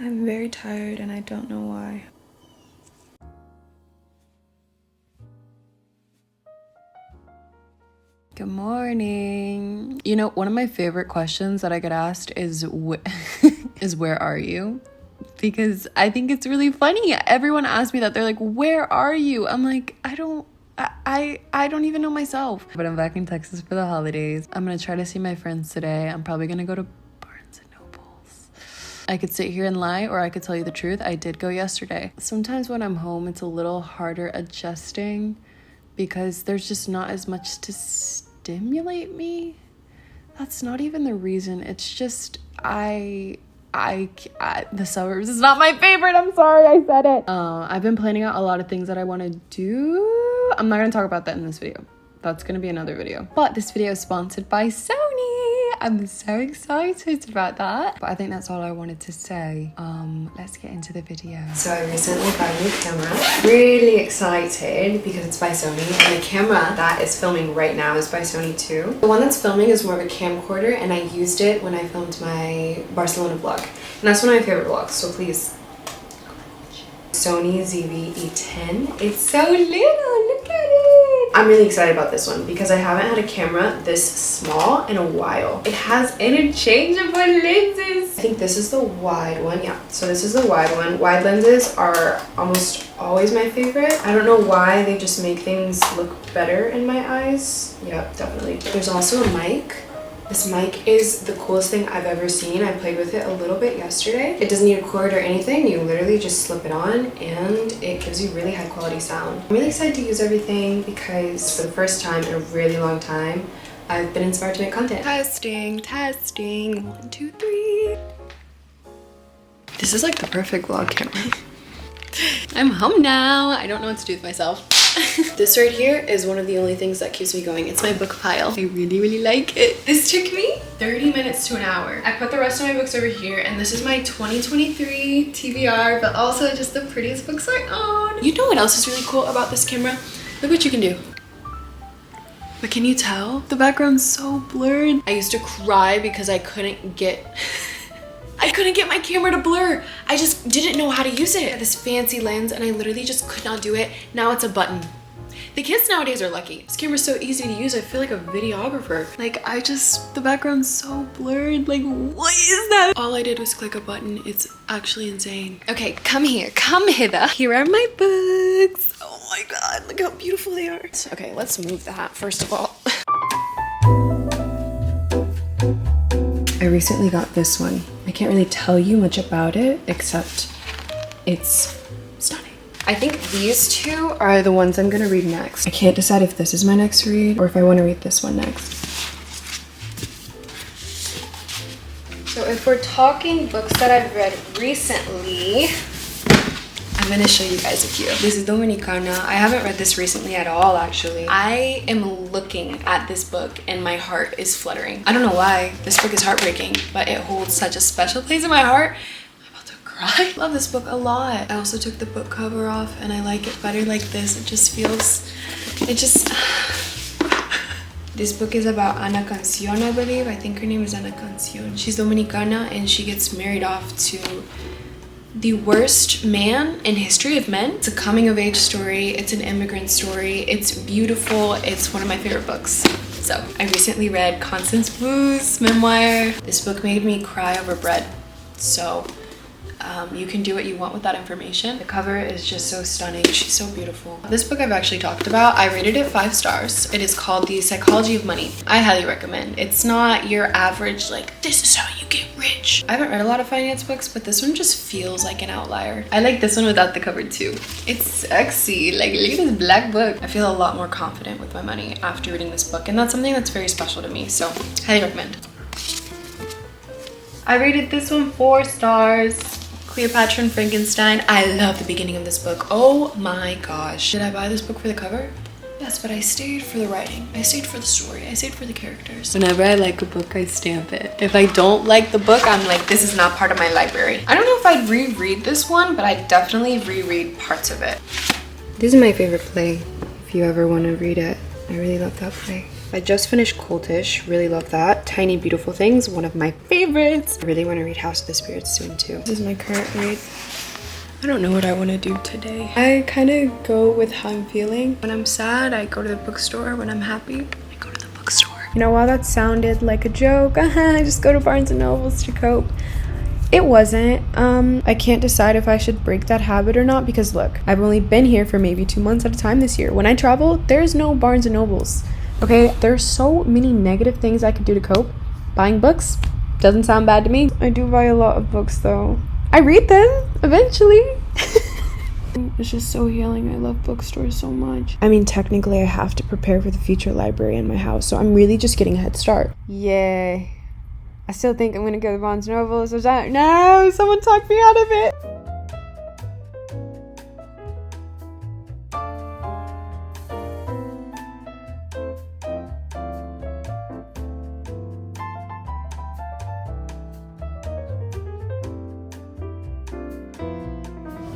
I'm very tired and I don't know why. Good morning. You know, one of my favorite questions that I get asked is is where are you? Because I think it's really funny. Everyone asks me that. They're like, where are you? I'm like, I don't even know myself. But I'm back in Texas for the holidays. I'm gonna try to see my friends today. I'm probably gonna go to Barnes and Nobles. I could sit here and lie, or I could tell you the truth. I did go yesterday. Sometimes when I'm home, it's a little harder adjusting because there's just not as much to stimulate me. That's not even the reason. It's just the suburbs is not my favorite. I'm sorry I said it. I've been planning out a lot of things that I want to do. I'm not going to talk about that in this video. That's going to be another video. But this video is sponsored by Sony. I'm so excited about that. But I think that's all I wanted to say. Let's get into the video. So I recently got a new camera. Really excited because it's by Sony. And the camera that is filming right now is by Sony too. The one that's filming is more of a camcorder, and I used it when I filmed my Barcelona vlog. And that's one of my favorite vlogs, so please. Sony ZV-E10. It's so little, look at it. I'm really excited about this one because I haven't had a camera this small in a while. It has interchangeable lenses. I think this is the wide one, yeah. So this is the wide one. Wide lenses are almost always my favorite. I don't know why, they just make things look better in my eyes. Yep, definitely. There's also a mic. This mic is the coolest thing I've ever seen. I played with it a little bit yesterday. It doesn't need a cord or anything. You literally just slip it on and it gives you really high quality sound. I'm really excited to use everything because for the first time in a really long time, I've been inspired to make content. Testing, 1, 2, 3. This is like the perfect vlog camera. I'm home now. I don't know what to do with myself. This right here is one of the only things that keeps me going. It's my book pile. I really like it. This took me 30 minutes to an hour. I put the rest of my books over here, and this is my 2023 TBR, but also just the prettiest books I own. You know what else is really cool about this camera? Look what you can do. But can you tell? The background's so blurred. I used to cry because I couldn't get my camera to blur. I just didn't know how to use it. I had this fancy lens and I literally just could not do it. Now it's a button. The kids nowadays are lucky. This camera's so easy to use. I feel like a videographer. Like the background's so blurred. Like, what is that? All I did was click a button. It's actually insane. Okay, come here, come hither. Here are my books. Oh my God, look how beautiful they are. Okay, let's move that first of all. I recently got this one. I can't really tell you much about it, except it's stunning. I think these two are the ones I'm gonna read next. I can't decide if this is my next read or if I wanna read this one next. So if we're talking books that I've read recently, I'm gonna show you guys a few. This is Dominicana. I haven't read this recently at all, actually. I am looking at this book and my heart is fluttering. I don't know why. This book is heartbreaking, but it holds such a special place in my heart. I'm about to cry. I love this book a lot. I also took the book cover off and I like it better like this. This book is about Ana Cancion, I believe. I think her name is Ana Cancion. She's Dominicana and she gets married off to the worst man in history of men. It's a coming of age story. It's an immigrant story. It's beautiful. It's one of my favorite books. So I recently read Constance Wu's memoir. This book made me cry over bread. So you can do what you want with that information. The cover is just so stunning. She's so beautiful. This book I've actually talked about. I rated it 5 stars. It is called The Psychology of Money. I highly recommend. It's not your average, like, this is how you get rich. I haven't read a lot of finance books, but this one just feels like an outlier. I like this one without the cover too. It's sexy. Like, look at this black book. I feel a lot more confident with my money after reading this book, and that's something that's very special to me, so highly recommend. I rated this one 4 stars. Cleopatra and Frankenstein. I love the beginning of this book. Oh my gosh. Did I buy this book for the cover? Yes, but I stayed for the writing. I stayed for the story. I stayed for the characters. Whenever I like a book, I stamp it. If I don't like the book, I'm like, this is not part of my library. I don't know if I'd reread this one, but I'd definitely reread parts of it. This is my favorite play, if you ever want to read it. I really love that play. I just finished Cultish. Really love that. Tiny Beautiful Things, one of my favorites. I really want to read House of the Spirits soon too. This is my current read. I don't know what I want to do today. I kind of go with how I'm feeling. When I'm sad, I go to the bookstore. When I'm happy, I go to the bookstore. You know, while that sounded like a joke, I just go to Barnes & Nobles to cope. It wasn't. I can't decide if I should break that habit or not because look, I've only been here for maybe 2 months at a time this year. When I travel, there's no Barnes & Nobles. Okay, there's so many negative things I could do to cope. Buying books doesn't sound bad to me. I do buy a lot of books though. I read them eventually. It's just so healing. I love bookstores so much. I mean, technically I have to prepare for the future library in my house, so I'm really just getting a head start. Yay. I still think I'm gonna go to Barnes & Nobles. No, someone talked me out of it.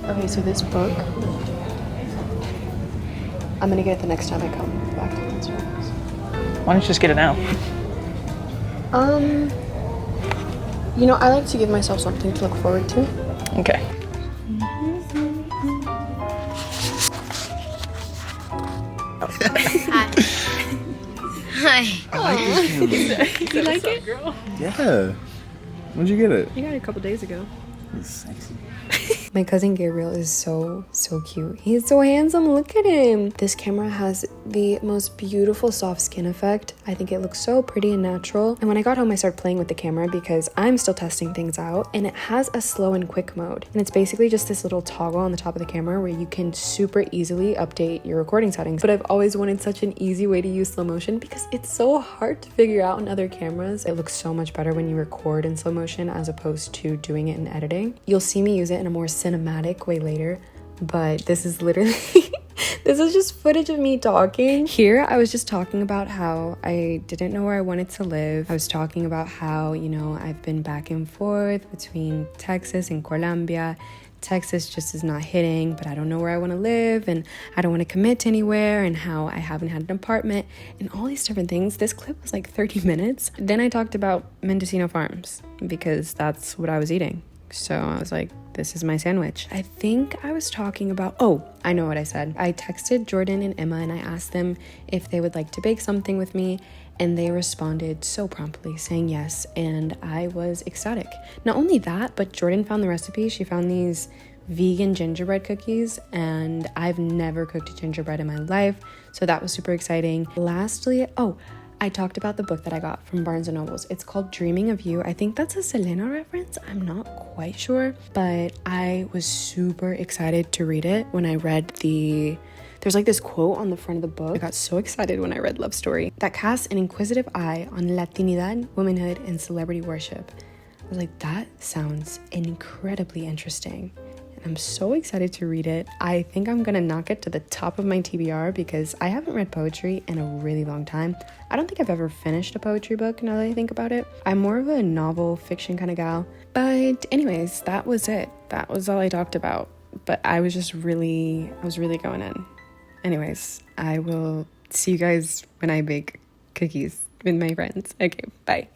Okay, so this book, I'm gonna get it the next time I come back to Barnes & Nobles. Why don't you just get it now? You know, I like to give myself something to look forward to. Okay. Hi. I like this camera. You like it? Yeah. When'd you get it? I got it a couple days ago. It's sexy. My cousin Gabriel is so cute. He's so handsome. Look at him. This camera has the most beautiful soft skin effect. I think it looks so pretty and natural. And when I got home, I started playing with the camera because I'm still testing things out. And it has a slow and quick mode. And it's basically just this little toggle on the top of the camera where you can super easily update your recording settings. But I've always wanted such an easy way to use slow motion because it's so hard to figure out on other cameras. It looks so much better when you record in slow motion as opposed to doing it in editing. You'll see me use it in a more cinematic way later, but this is literally this is just footage of me talking. Here I was just talking about how I didn't know where I wanted to live. I was talking about how, you know, I've been back and forth between Texas and Colombia. Texas just is not hitting, but I don't know where I want to live and I don't want to commit to anywhere, and how I haven't had an apartment and all these different things. This clip was like 30 minutes. Then I talked about Mendocino Farms because that's what I was eating. So I was like, this is my sandwich. I think I was talking about, oh, I know what I said. I texted Jordan and Emma and I asked them if they would like to bake something with me, and they responded so promptly saying yes, and I was ecstatic. Not only that, but Jordan found the recipe. She found these vegan gingerbread cookies, and I've never cooked a gingerbread in my life, so that was super exciting. Lastly, I talked about the book that I got from Barnes & Nobles. It's called Dreaming of You. I think that's a Selena reference. I'm not quite sure, but I was super excited to read it when I read there's like this quote on the front of the book. I got so excited when I read Love Story that casts an inquisitive eye on Latinidad, womanhood, and celebrity worship. I was like, that sounds incredibly interesting. I'm so excited to read it. I think I'm gonna knock it to the top of my TBR because I haven't read poetry in a really long time. I don't think I've ever finished a poetry book now that I think about it. I'm more of a novel fiction kind of gal. But anyways, that was it. That was all I talked about. But I was really going in. Anyways, I will see you guys when I bake cookies with my friends. Okay, bye.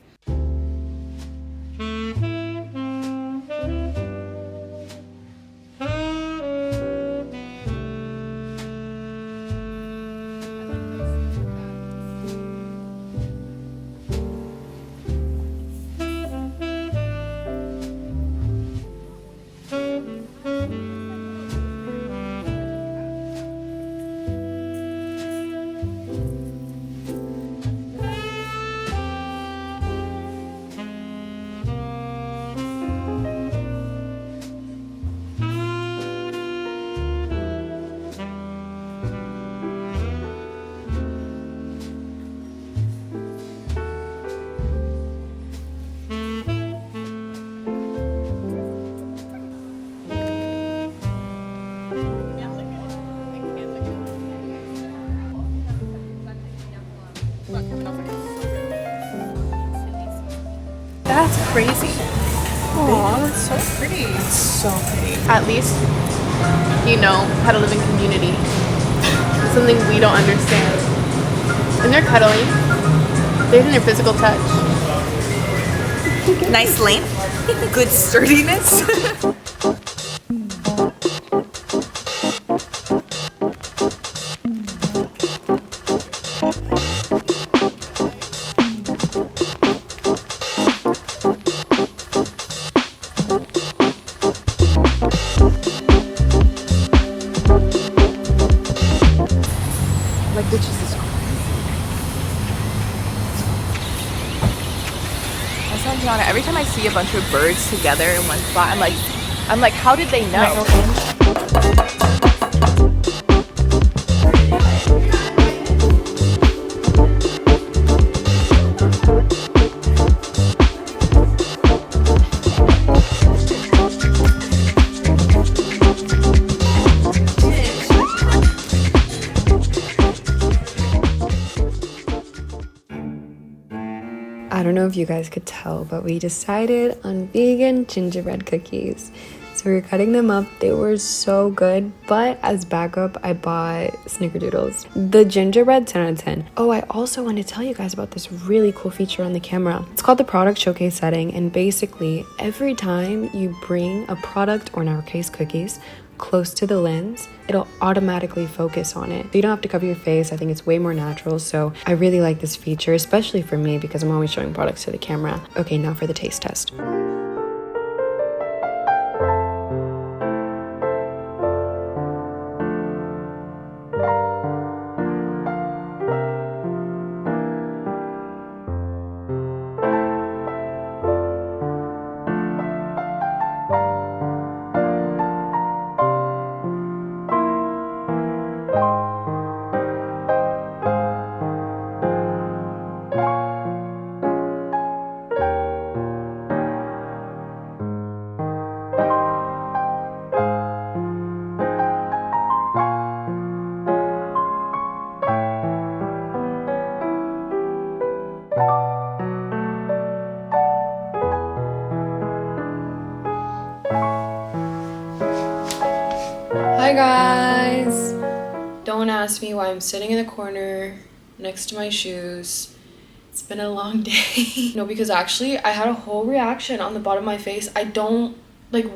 That's crazy. Aw, that's so pretty. It's so pretty. At least you know how to live in community. It's something we don't understand. And they're cuddling. They're in their physical touch. Nice length, good sturdiness. Like the cheese is crazy. I was telling Kianna, every time I see a bunch of birds together in one spot, I'm like, how did they know? I don't know if you guys could tell, but we decided on vegan gingerbread cookies. So we were cutting them up. They were so good, but as backup, I bought snickerdoodles. The gingerbread, 10 out of 10. Oh, I also want to tell you guys about this really cool feature on the camera. It's called the product showcase setting, and basically every time you bring a product, or in our case cookies, close to the lens, it'll automatically focus on it. So you don't have to cover your face. I think it's way more natural. So I really like this feature, especially for me because I'm always showing products to the camera. Okay, now for the taste test. Hi guys! Don't ask me why I'm sitting in the corner next to my shoes. It's been a long day. No, because actually I had a whole reaction on the bottom of my face. I don't, like,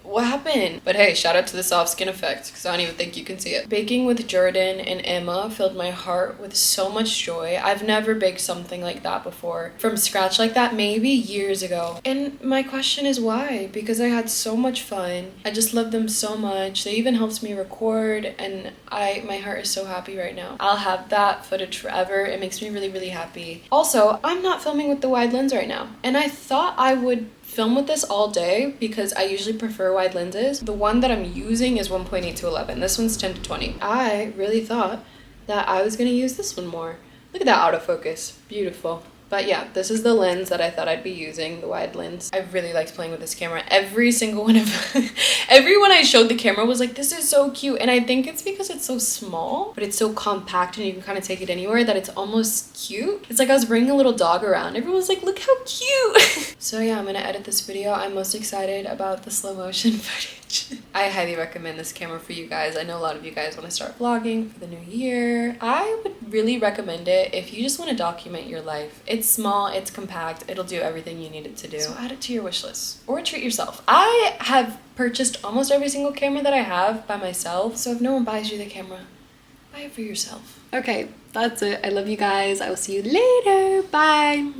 what happened? But hey, shout out to the soft skin effect because I don't even think you can see it. Baking with Jordan and Emma filled my heart with so much joy. I've never baked something like that before. From scratch like that, maybe years ago. And my question is why? Because I had so much fun. I just love them so much. They even helped me record and my heart is so happy right now. I'll have that footage forever. It makes me really, really happy. Also, I'm not filming with the wide lens right now. And I thought I would film with this all day because I usually prefer wide lenses. The one that I'm using is 1.8 to 11. This one's 10 to 20. I really thought that I was gonna use this one more. Look at that autofocus, beautiful. But yeah, this is the lens that I thought I'd be using, the wide lens. I really liked playing with this camera. Every single one of everyone I showed the camera was like, this is so cute. And I think it's because it's so small, but it's so compact and you can kind of take it anywhere that it's almost cute. It's like I was bringing a little dog around. Everyone was like, look how cute. So yeah, I'm gonna edit this video. I'm most excited about the slow motion footage. I highly recommend this camera for you guys. I know a lot of you guys want to start vlogging for the new year. I would really recommend it if you just want to document your life. It's small, it's compact, it'll do everything you need it to do. So add it to your wish list or treat yourself. I have purchased almost every single camera that I have by myself. So if no one buys you the camera, buy it for yourself. Okay, that's it. I love you guys. I will see you later. Bye.